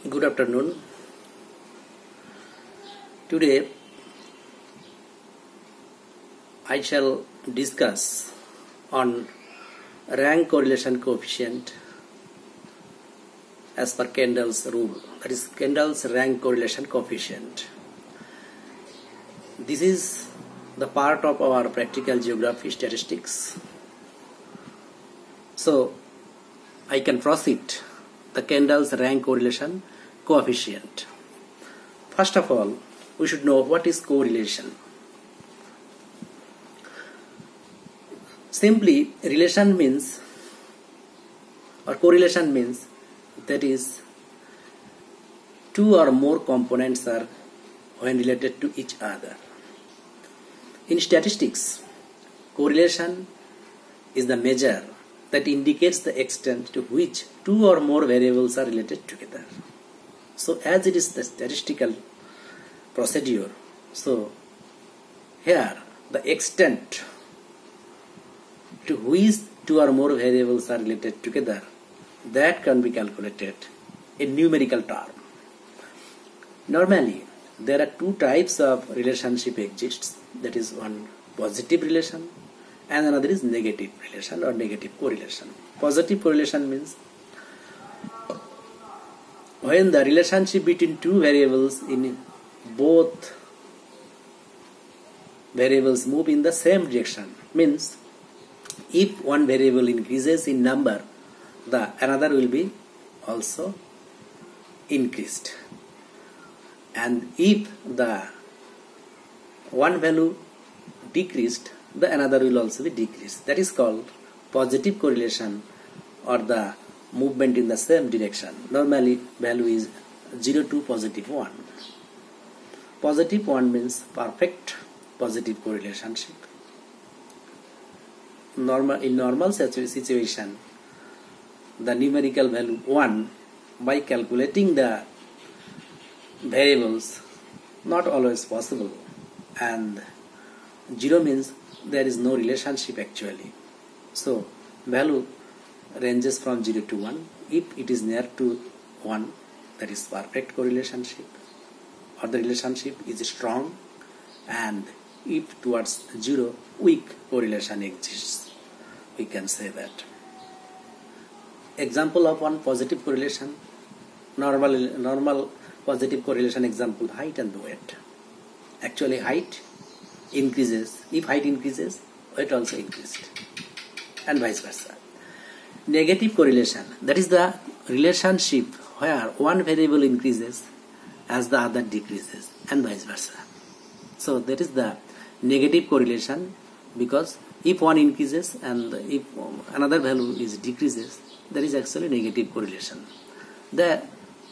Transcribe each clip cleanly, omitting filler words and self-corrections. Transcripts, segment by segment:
Good afternoon. Today I shall discuss on rank correlation coefficient as per Kendall's rule, that is Kendall's rank correlation coefficient. This is the part of our practical geography statistics. So I can proceed the Kendall's rank correlation coefficient. First of all, we should know what is correlation. Simply, relation means, or correlation means, that is two or more components are when related to each other. In statistics, correlation is the measure that indicates the extent to which two or more variables are related together. So as it is the statistical procedure, so here the extent to which two or more variables are related together, that can be calculated in numerical term. Normally there are two types of relationship exists, that is one positive relation and another is negative relation or negative correlation. Positive correlation means when the relationship between two variables in both variables move in the same direction, means if one variable increases in number, the another will be also increased, and if the one value decreased, the another will also be decreased. That is called positive correlation, or the movement in the same direction. Normally value is 0 to positive 1. Positive 1 means perfect positive correlation. In normal situation, the numerical value 1, by calculating the variables, not always possible, and 0 means there is no relationship actually. So value ranges from 0 to 1. If it is near to 1, that is perfect correlation, or the relationship is strong, and if towards 0, weak correlation exists. We can say that. Example of one positive correlation, normal positive correlation example, height and weight. Actually height increases. If height increases, weight also increased, and vice versa. Negative correlation, that is the relationship where one variable increases as the other decreases, and vice versa. So that is the negative correlation, because if one increases and if another value is decreases, there is actually negative correlation. The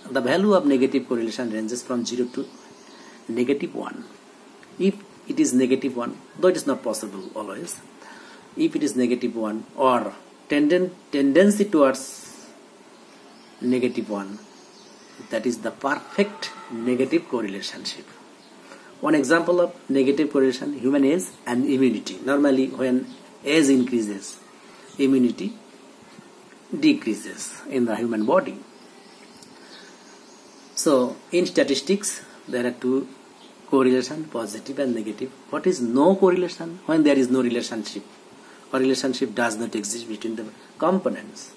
value of negative correlation ranges from 0 to negative 1. If it is negative 1, though it is not possible always, if it is negative 1 or tendency towards negative 1, that is the perfect negative correlation. One example of negative correlation, human age and immunity. Normally when age increases, immunity decreases in the human body. So in statistics there are two correlation, positive and negative. What is no correlation? When there is no relationship, or relationship does not exist between the components,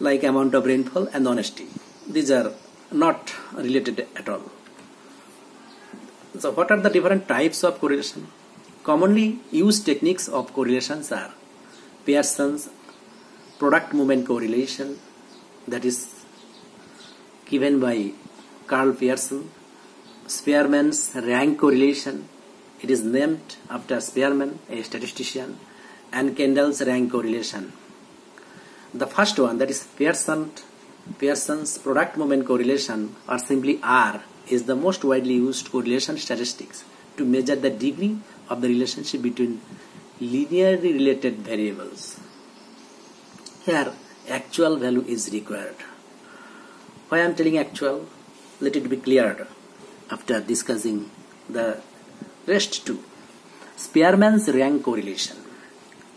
like amount of rainfall and honesty. These are not related at all. So what are the different types of correlation? Commonly used techniques of correlations are Pearson's product movement correlation, that is given by Carl Pearson. Spearman's rank correlation, it is named after Spearman, a statistician, and Kendall's rank correlation. The first one, that is Pearson's product movement correlation, or simply R, is the most widely used correlation statistics to measure the degree of the relationship between linearly related variables. Here actual value is required. Why I am telling actual? Let it be cleared after discussing the rest too. Spearman's rank correlation.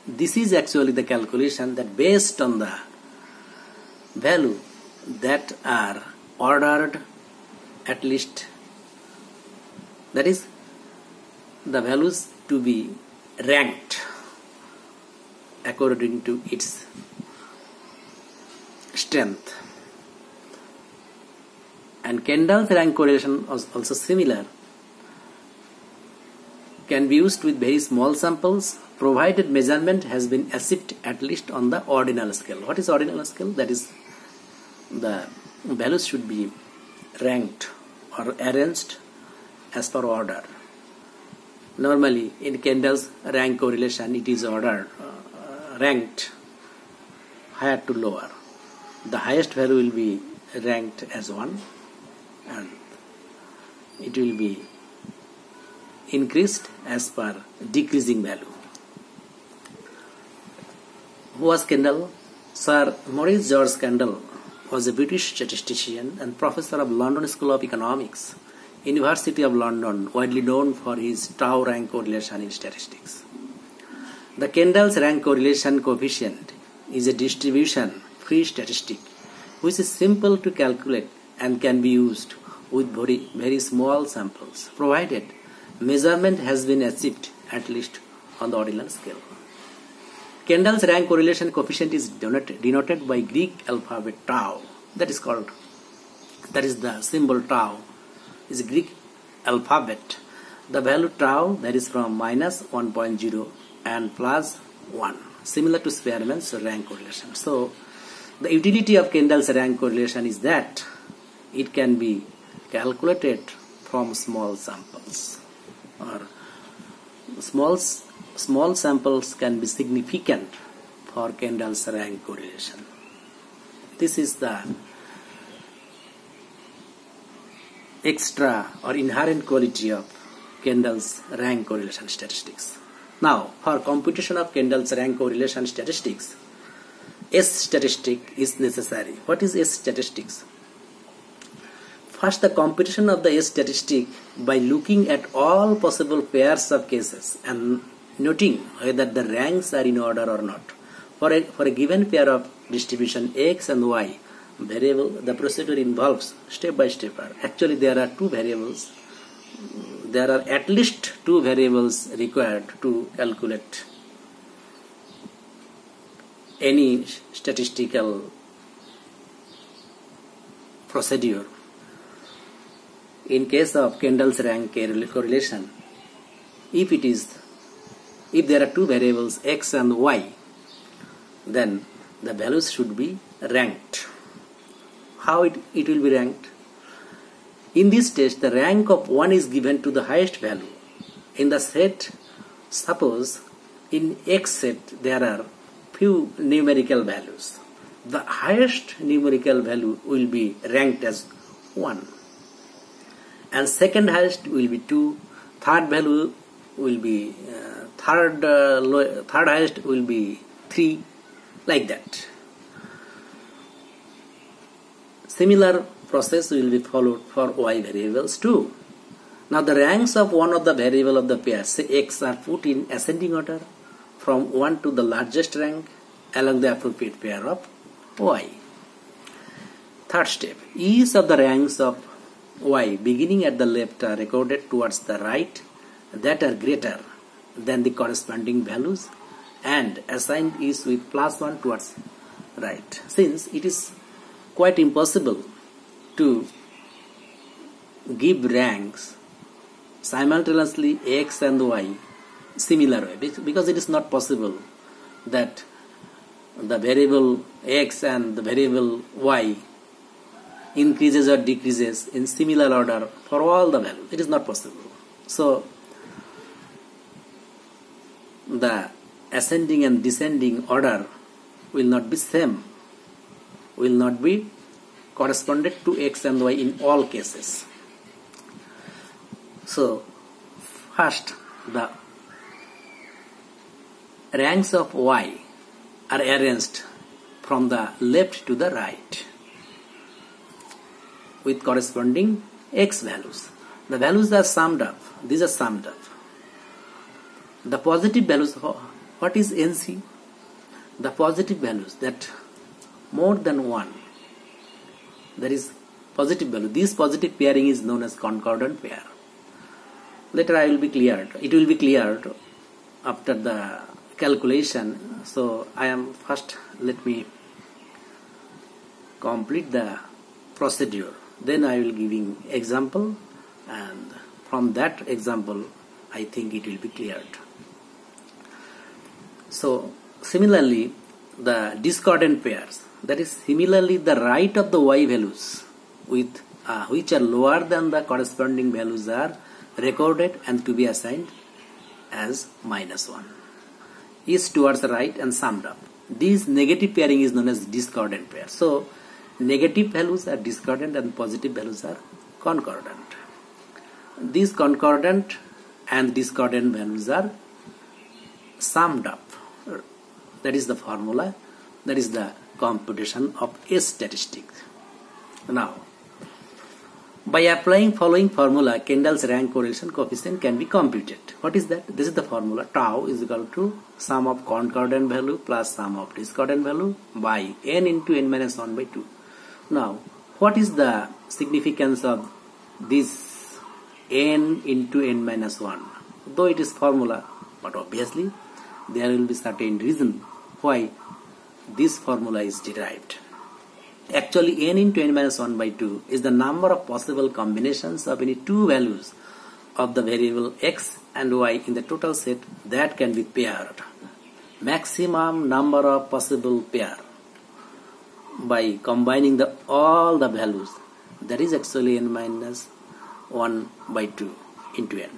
This is actually the calculation that based on the value that are ordered at least, that is the values to be ranked according to its strength. And Kendall's rank correlation is also similar, can be used with very small samples provided measurement has been achieved at least on the ordinal scale. What is ordinal scale? That is, the values should be ranked or arranged as per order. Normally in Kendall's rank correlation it is ordered, ranked higher to lower. The highest value will be ranked as 1 and it will be increased as per decreasing value. Who was Kendall? Sir Maurice George Kendall was a British statistician and professor of London School of Economics, University of London, widely known for his tau rank correlation in statistics. The Kendall's rank correlation coefficient is a distribution-free statistic which is simple to calculate and can be used with very small samples, provided measurement has been achieved at least on the ordinal scale. Kendall's rank correlation coefficient is denoted by Greek alphabet tau. That is the symbol tau is Greek alphabet. The value tau varies from minus 1.0 and plus 1, similar to Spearman's rank correlation. So the utility of Kendall's rank correlation is that it can be calculated from small samples, or small samples can be significant for Kendall's rank correlation. This is the extra or inherent quality of Kendall's rank correlation statistics. Now, for computation of Kendall's rank correlation statistics, S statistic is necessary. What is S statistics? First, the computation of the S statistic by looking at all possible pairs of cases and noting whether the ranks are in order or not. For a given pair of distribution X and Y variable, the procedure involves step-by-step. Actually, there are two variables. There are at least two variables required to calculate any statistical procedure. In case of Kendall's rank correlation, if there are two variables X and Y, then the values should be ranked. How it will be ranked? In this test, the rank of 1 is given to the highest value. In the set, suppose in X set there are few numerical values. The highest numerical value will be ranked as 1. And second highest will be 2. Third value will be third highest will be 3, like that. Similar process will be followed for Y variables too. Now the ranks of one of the variable of the pair, say X, are put in ascending order from 1 to the largest rank along the appropriate pair of Y. Third step, each of the ranks of Y beginning at the left are recorded towards the right that are greater than the corresponding values and assigned each with plus 1 towards right. Since it is quite impossible to give ranks simultaneously X and Y similar way, because it is not possible that the variable X and the variable Y increases or decreases in similar order for all the values. It is not possible. So the ascending and descending order will not be same, will not be corresponded to X and Y in all cases. So first, the ranks of Y are arranged from the left to the right with corresponding X values. The values are summed up. These are summed up. The positive values, what is NC? The positive values that more than 1, that is positive value. This positive pairing is known as concordant pair. Later it will be cleared after the calculation. So let me complete the procedure. Then I will giving example, and from that example I think it will be cleared. So similarly, the discordant pairs, that is similarly the right of the y values with which are lower than the corresponding values are recorded and to be assigned as -1 is towards the right and summed up. This negative pairing is known as discordant pair. So negative values are discordant and positive values are concordant. These concordant and discordant values are summed up. That is the formula, that is the computation of a statistic. Now, by applying following formula, Kendall's rank correlation coefficient can be computed. What is that? This is the formula. Tau is equal to sum of concordant value plus sum of discordant value by n into n minus 1 by 2. Now, what is the significance of this n into n minus 1? Though it is formula, but obviously there will be certain reason why this formula is derived. Actually, n into n minus 1 by 2 is the number of possible combinations of any two values of the variable x and y in the total set that can be paired. Maximum number of possible pair by combining all the values, that is actually n minus 1 by 2 into n.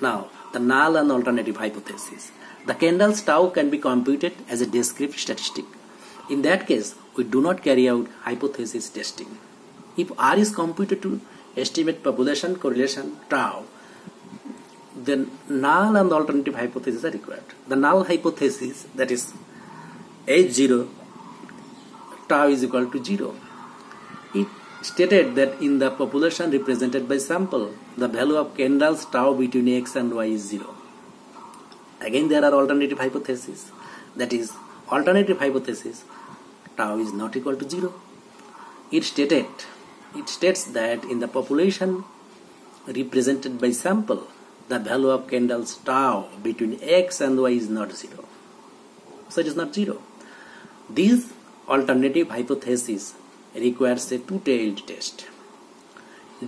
Now, the null and alternative hypothesis. The Kendall's tau can be computed as a discrete statistic. In that case, we do not carry out hypothesis testing. If R is computed to estimate population correlation tau, then null and alternative hypothesis are required. The null hypothesis, that is H0 tau is equal to 0. It stated that in the population represented by sample, the value of Kendall's tau between x and y is 0. Again, there are alternative hypotheses. That is, alternative hypothesis, tau is not equal to 0. It states that in the population represented by sample, the value of Kendall's tau between x and y is not 0. So it is not 0. These alternative hypothesis requires a two-tailed test.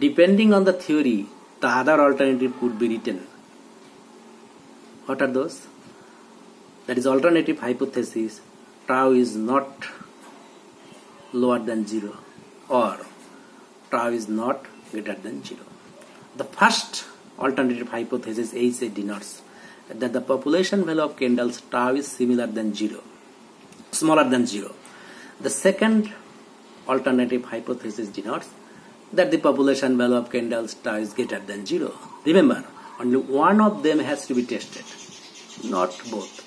Depending on the theory, the other alternative could be written. What are those? That is, alternative hypothesis, tau is not lower than 0 or tau is not greater than 0. The first alternative hypothesis HA denotes that the population value of Kendall's tau is smaller than 0. The second alternative hypothesis denotes that the population value of Kendall's tau is greater than 0. Remember, only one of them has to be tested, not both.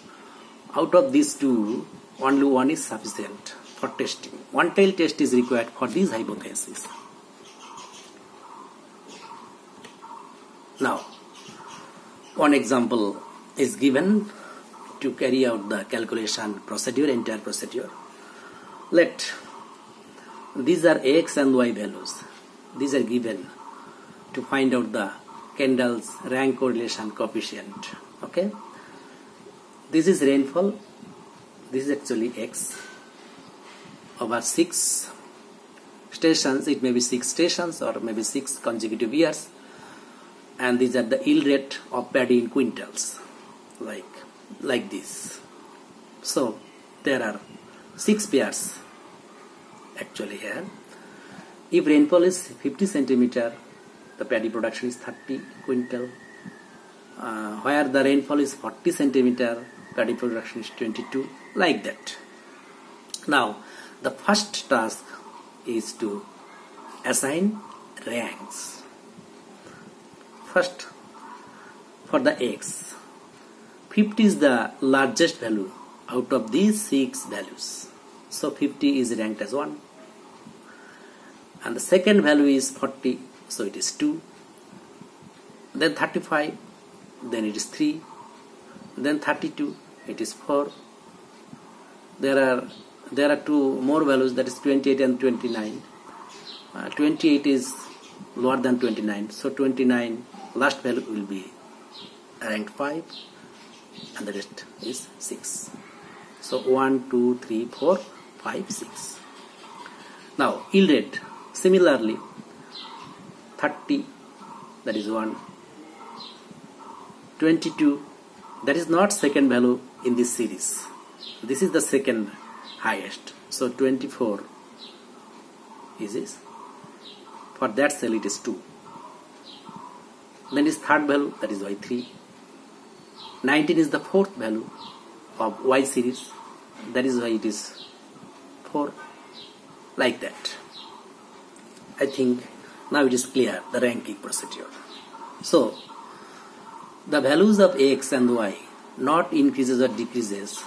Out of these two, only one is sufficient for testing. One tail test is required for these hypotheses. Now, one example is given to carry out the calculation procedure, entire procedure. These are x and y values. These are given to find out the Kendall's rank correlation coefficient. Okay. This is rainfall. This is actually x over 6 stations. It may be 6 stations or maybe 6 consecutive years. And these are the yield rate of paddy in quintals, like this. So there are 6 pairs actually here. If rainfall is 50 centimeter, the paddy production is 30 quintal. Where the rainfall is 40 centimeter, paddy production is 22, like that. Now, the first task is to assign ranks. First, for the x, 50 is the largest value out of these 6 values. So 50 is ranked as 1. And the second value is 40, so it is 2. Then 35, then it is 3. Then 32, it is 4. There are there are two more values, that is 28 and 29. 28 is lower than 29, so 29 last value will be rank 5 and the rest is 6. So 1, 2, 3, 4, 5, 6. Now yield rate, similarly 30, that is 1. 22, that is not second value in this series. This is the second highest. So 24 is this. For that cell it is 2. Then is third value, that is y3. 19 is the fourth value of y series, that is why it is 4. Like that. I think now it is clear, the ranking procedure. So the values of x and y not increases or decreases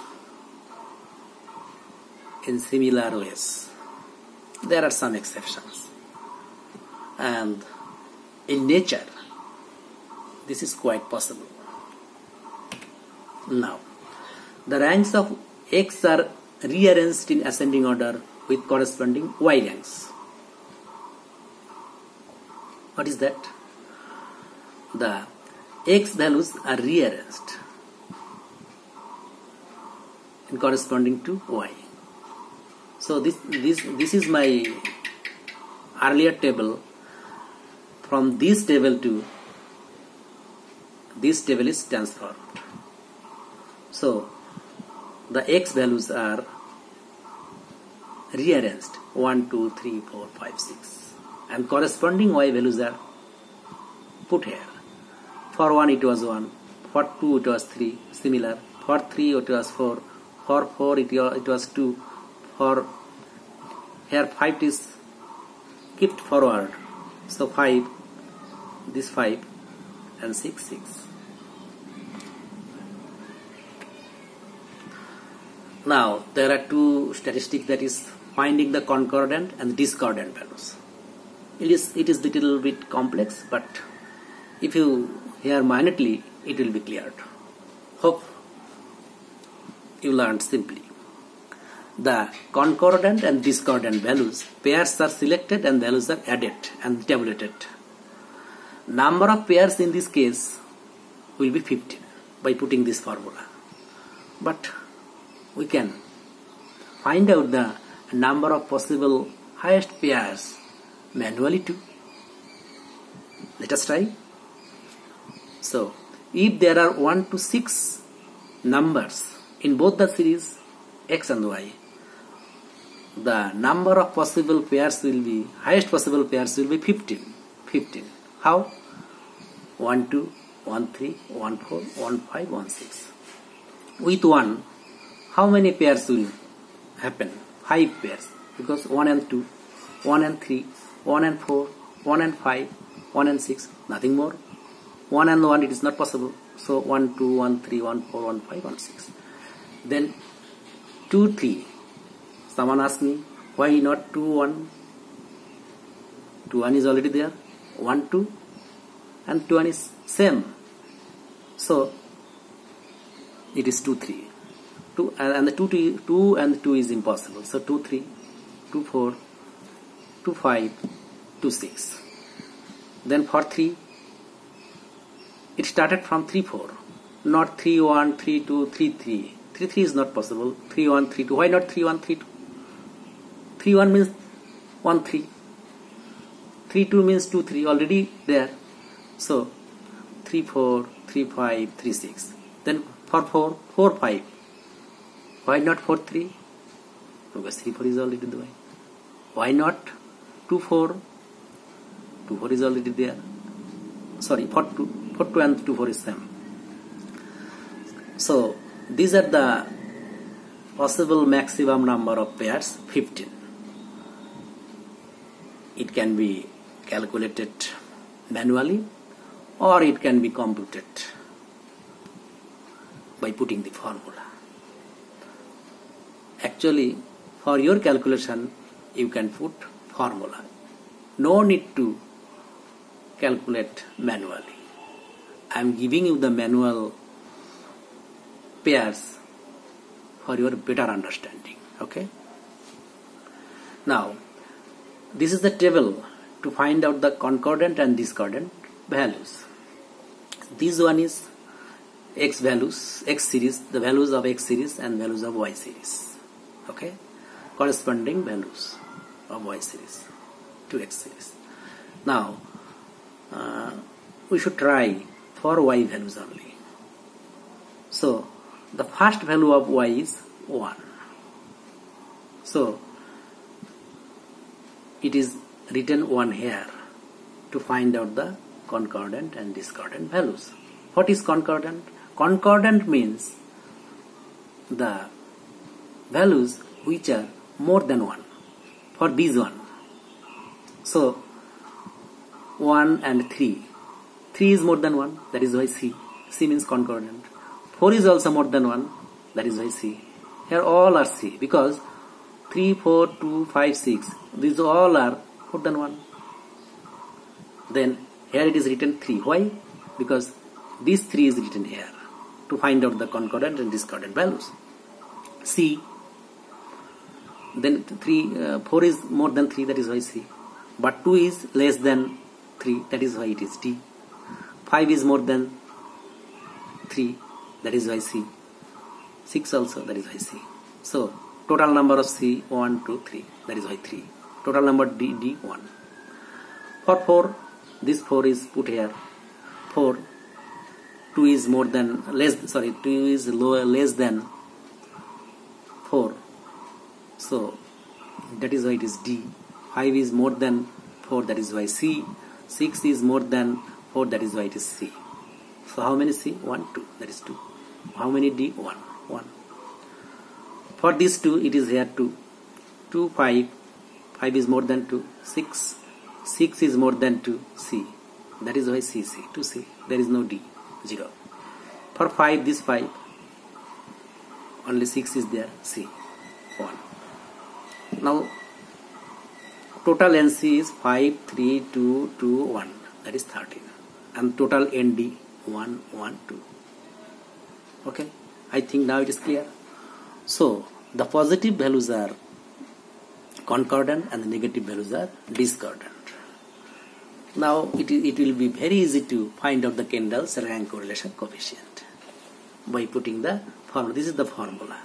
in similar ways. There are some exceptions, and in nature this is quite possible. Now the ranks of x are rearranged in ascending order with corresponding y ranks. What is that? The x values are rearranged in corresponding to y. So this is my earlier table. From this table to this table is transformed. So the x values are rearranged 1, 2, 3, 4, 5, 6, and corresponding y values are put here. For 1 it was 1, for 2 it was 3, similar, for 3 it was 4, for 4 it was 2, for here 5 is kept forward, so 5, this 5, and 6, 6. Now there are two statistics, that is finding the concordant and discordant values. It is little bit complex, but if you hear minutely, it will be cleared. Hope you learned simply. The concordant and discordant values, pairs are selected and values are added and tabulated. Number of pairs in this case will be 15 by putting this formula. But we can find out the number of possible highest pairs manually too. Let us try. So if there are 1 to 6 numbers in both the series x and y, the number of possible pairs will be, highest possible pairs will be 15. 15. How? 1, 2, 1, 3, 1, 4, 1, 5, 1, 6. With 1, how many pairs will happen? 5 pairs, because 1 and 2, 1 and 3, 1 and 4, 1 and 5, 1 and 6, nothing more. 1 and 1 it is not possible. So 1, 2, 1, 3, 1, 4, 1, 5, 1, 6. Then 2, 3. Someone asked me, why not 2, 1? 2, 1 is already there. 1, 2 and 2, 1 is same. So it is 2, 3. 2 and the 2 and 2 is impossible. So 2, 3, 2, 4, 2, 5, 2, 6. Then for 3, it started from 3, 4. Not 3, 1, 3, 2, 3, 3. 3, 3 is not possible. 3, 1, 3, 2. Why not 3, 1, 3, 2? 3, 1 means 1, 3. 3, 2 means 2, 3. Already there. So 3, 4, 3, 5, 3, 6. Then for 4, 4, 5. Why not 4, 3? Because 3, 4 is already there. Why not 2, 4? 2, 4 is already there. Sorry, 4, 2 and 2, 4 is same. So these are the possible maximum number of pairs, 15. It can be calculated manually or it can be computed by putting the formula. Actually, for your calculation, you can put formula. No need to calculate manually. I am giving you the manual pairs for your better understanding. Okay. Now, this is the table to find out the concordant and discordant values. This one is X values, X series, the values of X series and values of Y series. Okay, corresponding values of Y series to X series. Now, we should try for Y values only. So, the first value of Y is 1. So, it is written 1 here to find out the concordant and discordant values. What is concordant? Concordant means the values which are more than 1 for these one. So 1 and 3. 3 is more than 1, that is why C. C means concordant. 4 is also more than 1, that is why C. Here all are C because 3, 4, 2, 5, 6, these all are more than 1. Then here it is written 3. Why? Because this 3 is written here to find out the concordant and discordant values. C. Then 4 is more than 3, that is why C. But 2 is less than 3, that is why it is D. 5 is more than 3, that is why C. 6 also, that is why C. So, total number of C, 1, 2, 3, that is why 3. Total number D, 1. For 4, this 4 is put here. 4, 2 is more than, 2 is less than 4. So, that is why it is D. 5 is more than 4, that is why C. 6 is more than 4, that is why it is C. So, how many C? 1, 2, that is 2. How many D? 1, 1. For these 2, it is here 2. 2, 5. 5 is more than 2. 6. 6 is more than 2. C. That is why C, C. 2C. There is no D. 0. For 5, this 5. Only 6 is there. C. 1. Now, total NC is 5, 3, 2, 2, 1. That is 13. And total ND 1, 1, 2. Okay. I think now it is clear. So, the positive values are concordant and the negative values are discordant. Now, it will be very easy to find out the Kendall's rank correlation coefficient by putting the formula. This is the formula.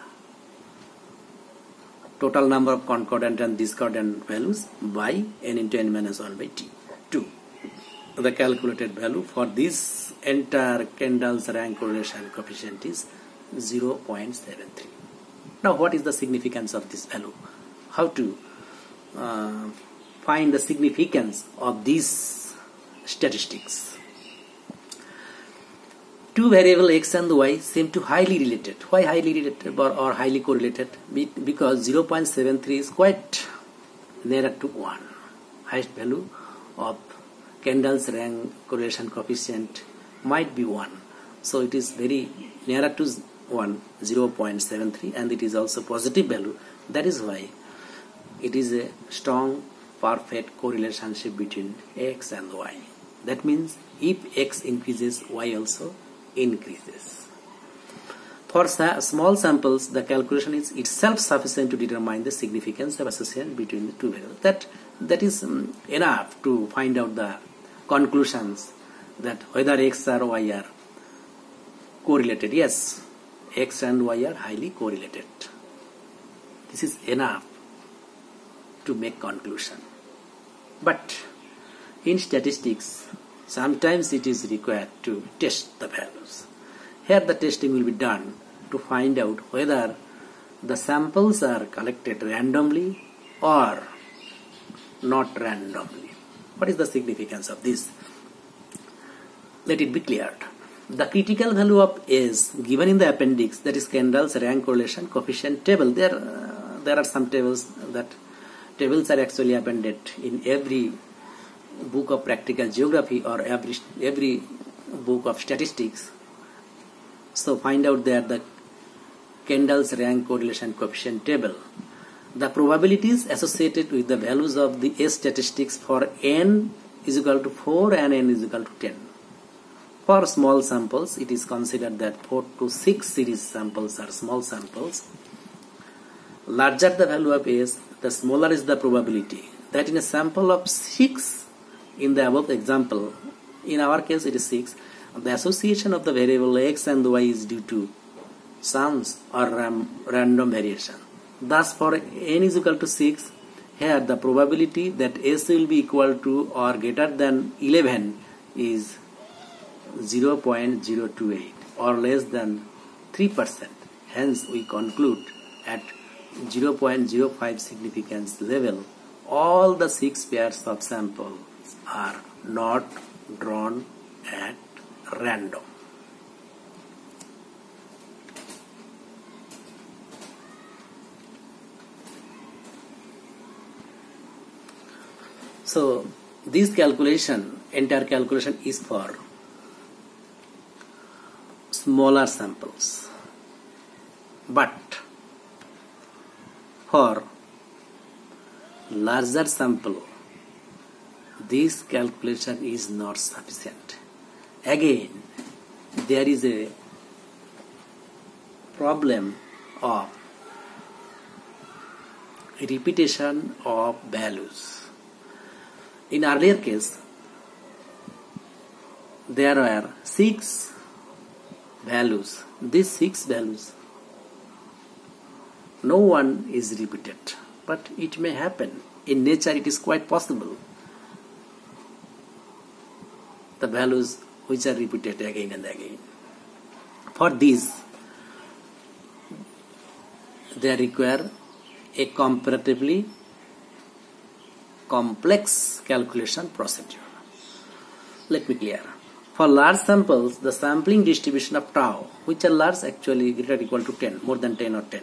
Total number of concordant and discordant values by n into n minus 1 by t. 2. The calculated value for this entire Kendall's rank correlation coefficient is 0.73. Now, what is the significance of this value? How to find the significance of these statistics? Two variables x and y seem to highly related. Why highly related or highly correlated? Because 0.73 is quite nearer to 1. Highest value of Kendall's rank correlation coefficient might be 1. So it is very nearer to 1, 0.73, and it is also positive value. That is why it is a strong, perfect correlation between x and y. That means if x increases, y also increases. For small samples, the calculation is itself sufficient to determine the significance of association between the two variables. That is enough to find out the conclusions that whether x or y are correlated. Yes, x and y are highly correlated. This is enough to make conclusion. But in statistics, sometimes it is required to test the values. Here the testing will be done to find out whether the samples are collected randomly or not randomly. What is the significance of this? Let it be cleared. The critical value of is given in the appendix, that is Kendall's rank correlation coefficient table. There are some tables tables are actually appended in every book of practical geography or every book of statistics. So find out there the Kendall's rank correlation coefficient table. The probabilities associated with the values of the S statistics for n is equal to 4 and n is equal to 10. For small samples, it is considered that 4 to 6 series samples are small samples. Larger the value of S, the smaller is the probability that in a sample of 6, in the above example, in our case it is 6, the association of the variable x and y is due to chance or random variation. Thus, for n is equal to 6, here the probability that s will be equal to or greater than 11 is 0.028 or less than 3%. Hence, we conclude at 0.05 significance level, all the 6 pairs of samples are not drawn at random. So this calculation, entire calculation is for smaller samples, but for larger sample this calculation is not sufficient. Again, there is a problem of repetition of values. In earlier case, there were 6 values. These 6 values, no one is repeated, but it may happen. In nature, it is quite possible. The values which are repeated again and again. For this, they require a comparatively complex calculation procedure. Let me clear. For large samples, the sampling distribution of tau, which are large actually greater or equal to 10, more than 10 or 10,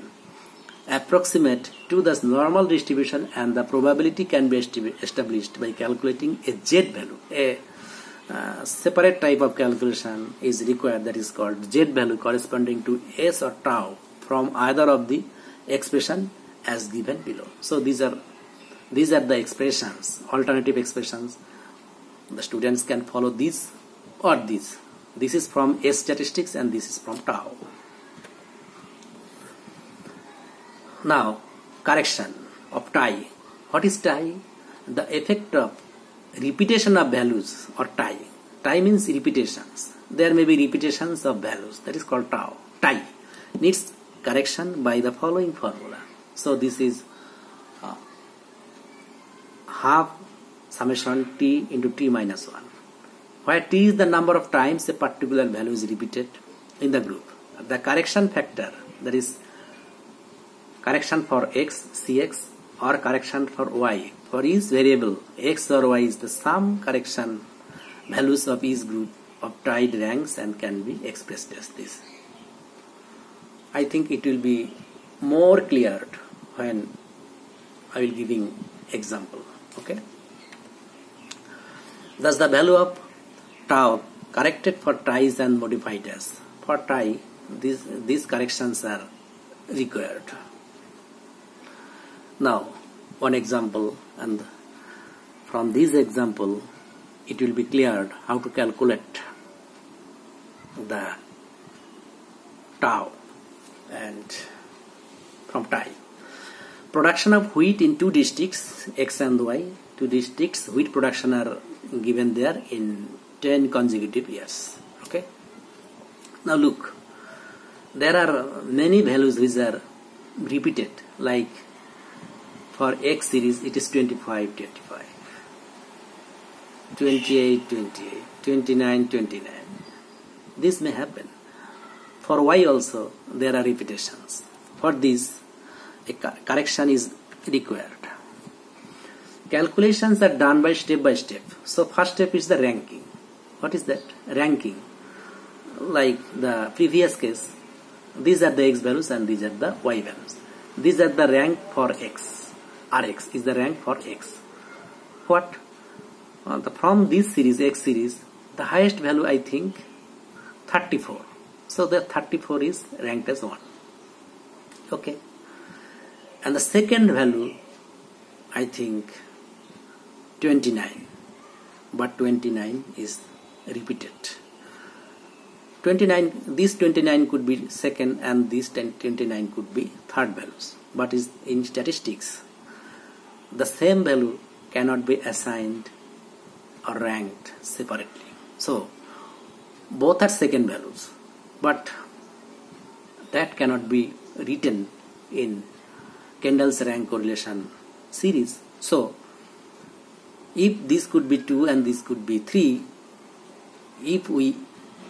approximate to the normal distribution, and the probability can be established by calculating a z value. A separate type of calculation is required, that is called z value corresponding to s or tau from either of the expression as given below. So these are the expressions, alternative expressions. The students can follow these or these. This is from S statistics and this is from tau. Now, correction of tie. What is tie? The effect of repetition of values or tie. Tie means repetitions. There may be repetitions of values. That is called tau. Tie needs correction by the following formula. So this is half summation t into t minus 1, where t is the number of times a particular value is repeated in the group. The correction factor, that is correction for x, cx, or correction for y, for each variable x or y is the sum correction values of each group of tied ranks and can be expressed as this. I think it will be more clear when I will giving example. Okay. Thus the value of tau corrected for ties and modified as. For tie, these corrections are required. Now, one example, and from this example, it will be cleared how to calculate the tau and from tie. Production of wheat in 2 districts, X and Y. 2 districts, wheat production are given there in 10 consecutive years. Okay. Now look, there are many values which are repeated, like for X series it is 25, 25, 28, 28, 29, 29. This may happen. For Y also there are repetitions. For this, a correction is required. Calculations are done by step. So first step is the ranking. What is that? Ranking. Like the previous case, these are the X values and these are the Y values. These are the rank for X. Rx is the rank for X. What? From this series, X series, the highest value I think 34. So the 34 is ranked as 1. Okay. And the second value, I think 29, but 29 is repeated. 29, this 29 could be second and this 29 could be third values. But in statistics, the same value cannot be assigned or ranked separately. So both are second values, but that cannot be written in Kendall's rank correlation series. So if this could be 2 and this could be 3, if we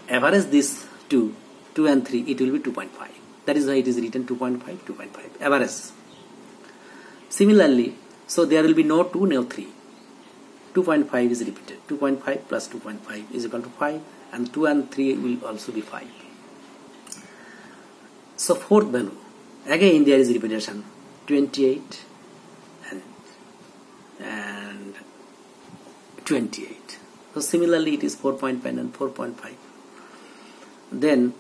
average this 2 and 3, it will be 2.5. That is why it is written 2.5 average. Similarly, so there will be no 2, no 3. 2.5 is repeated. 2.5 plus 2.5 is equal to 5, and 2 and 3 will also be 5. So fourth value, again there is repetition, 28 and 28. So similarly it is 4.5 and 4.5. Then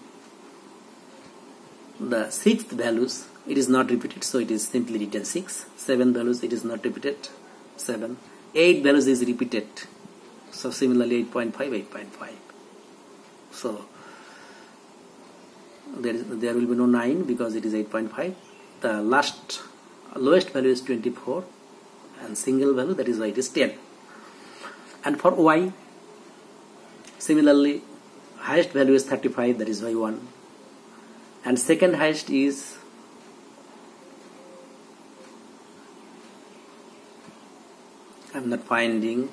the sixth values, it is not repeated, so it is simply written 6. 7 values, it is not repeated, 7. 8 values is repeated, so similarly 8.5, 8.5. So there will be no 9 because it is 8.5. The lowest value is 24 and single value, that is why it is 10. And for y, similarly highest value is 35, that is why 1, and second highest is I am not finding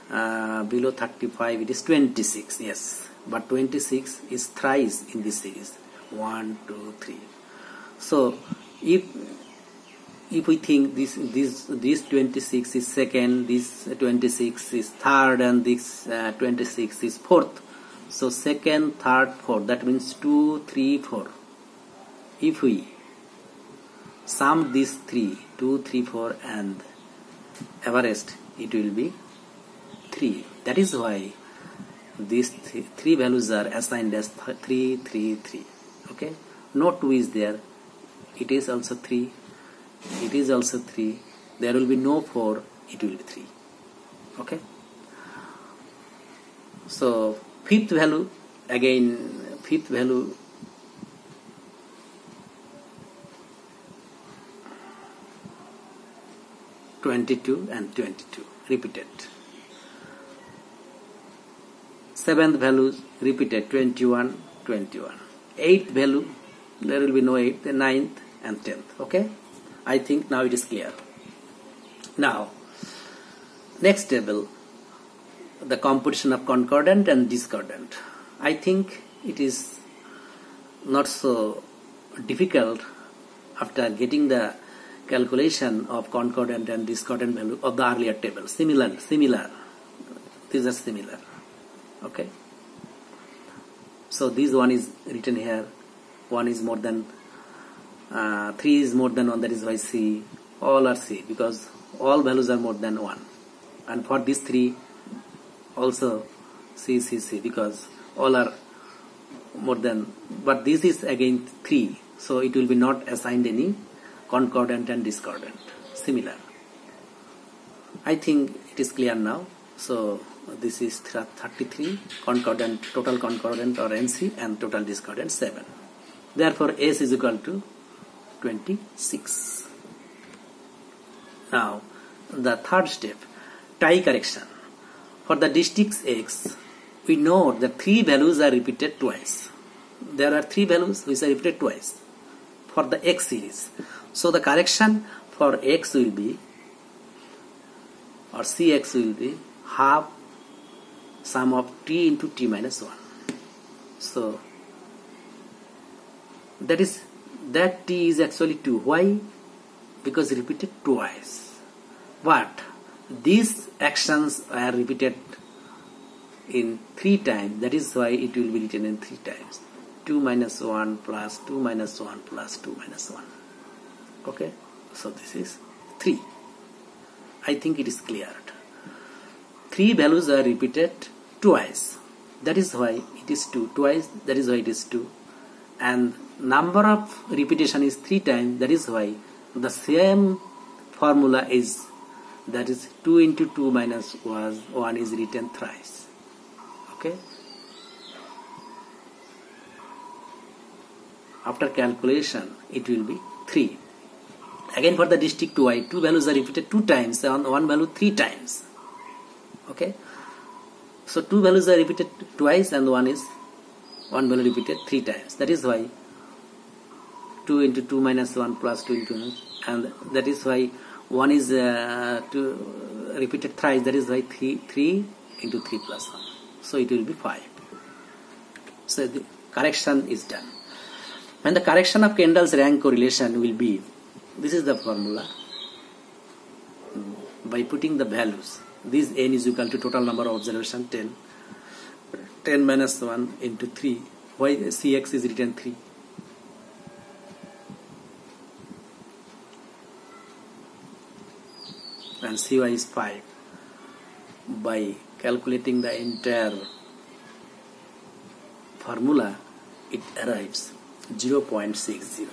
below 35, it is 26, yes, but 26 is thrice in this series, 1, 2, 3. So if we think this 26 is second, this 26 is third, and this 26 is fourth, so second, third, fourth, that means 2, 3, 4. If we sum these 3, 2, 3, 4 and averaged, it will be 3. That is why these three values are assigned as 3, 3, 3. Okay, no 2 is there, it is also 3, it is also 3, there will be no 4, it will be 3. Okay, so fifth value, again fifth value, (22) and 22 repeated. Seventh value repeated, 21, 21. Eighth value, there will be no 8th, the 9th and 10th. Okay, I think now it is clear. Now next table, the composition of concordant and discordant. I think it is not so difficult after getting the calculation of concordant and discordant value of the earlier table. Similar, these are similar. Okay, so this one is written here, 1 is more than 3 is more than 1, that is why C, all are C because all values are more than 1, and for these 3 also C because all are more than, but this is again 3, so it will be not assigned any concordant and discordant. Similar, I think it is clear now. So this is 33 concordant, total concordant or NC, and total discordant 7. Therefore S is equal to 26. Now the third step, tie correction. For the districts X, we know that 3 values are repeated twice. There are 3 values which are repeated twice for the X series. So the correction for X will be, or Cx will be, half sum of t into t minus 1. So that t is actually 2. Why? Because repeated twice. But these actions are repeated in 3 times. That is why it will be written in 3 times. 2 minus 1 plus 2 minus 1 plus 2 minus 1. Okay, so this is 3. I think it is cleared. 3 values are repeated twice. That is why it is 2. Twice, that is why it is 2. And number of repetition is 3 times. That is why the same formula is, that is 2 into 2 minus 1 is written thrice. Okay. After calculation, it will be 3. Again for the district 2i, two values are repeated 2 times and one value 3 times. Okay, so two values are repeated twice and one value repeated 3 times. That is why 2 into 2 minus 1 plus 2 into 1, and that is why 1 is repeated thrice. That is why 3 into 3 plus 1. So it will be 5. So the correction is done. When the correction of Kendall's rank correlation will be, this is the formula. By putting the values, this n is equal to total number of observation 10. 10 minus 1 into 3. Why Cx is written 3? And Cy is 5. By calculating the entire formula, it arrives 0.60.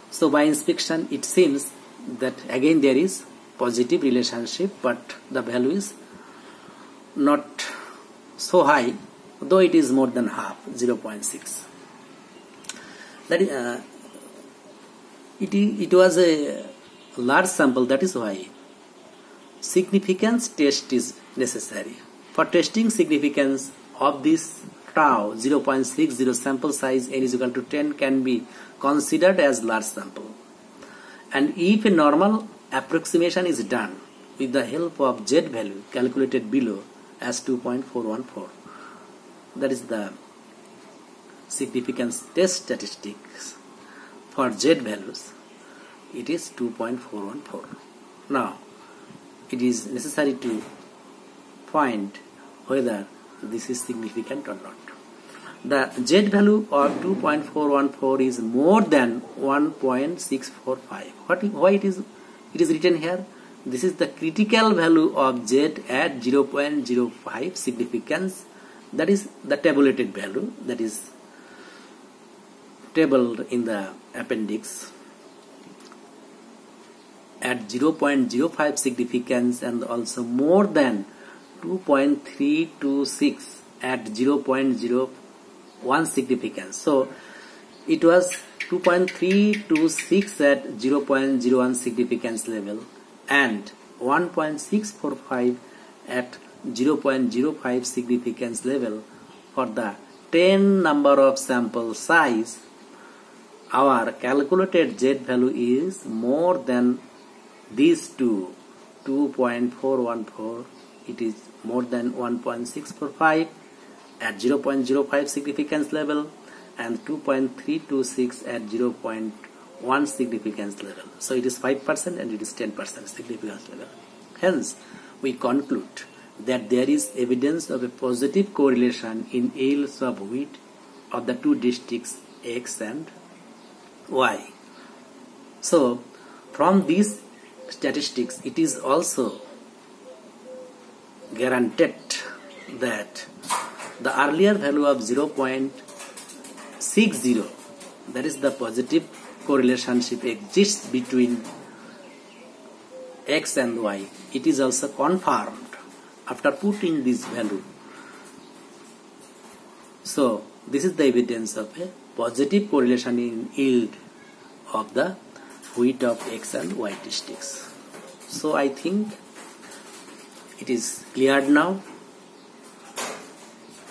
So by inspection, it seems that again there is positive relationship, but the value is not so high, though it is more than half, 0.6. That is, it was a large sample. That is why significance test is necessary. For testing significance of this tau 0.60, sample size n is equal to 10 can be considered as large sample. And if a normal approximation is done with the help of Z value calculated below as 2.414, that is the significance test statistics for Z values, it is 2.414. Now it is necessary to find whether this is significant or not. The Z value of 2.414 is more than 1.645. Why it is written here? This is the critical value of Z at 0.05 significance. That is the tabulated value, that is tabled in the appendix. At 0.05 significance and also more than 2.326 at 0.01 significance. So it was 2.326 at 0.01 significance level and 1.645 at 0.05 significance level for the 10 number of sample size. Our calculated Z value is more than these two, 2.414. It is more than 1.645 at 0.05 significance level and 2.326 at 0.1 significance level. So it is 5% and it is 10% significance level. Hence, we conclude that there is evidence of a positive correlation in yields of wheat of the two districts X and Y. So, from these statistics, it is also guaranteed that the earlier value of 0.60, that is the positive correlationship exists between X and Y. It is also confirmed after putting this value. So this is the evidence of a positive correlation in yield of the wheat of X and Y districts. So I think it is clear now.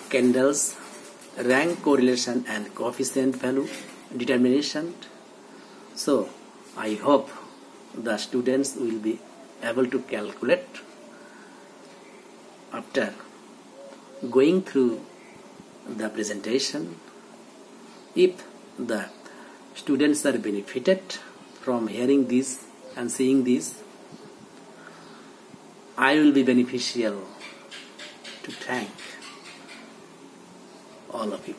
Kendall's rank correlation and coefficient value determination. So I hope the students will be able to calculate after going through the presentation. If the students are benefited from hearing this and seeing this, I will be beneficial to thank all of you.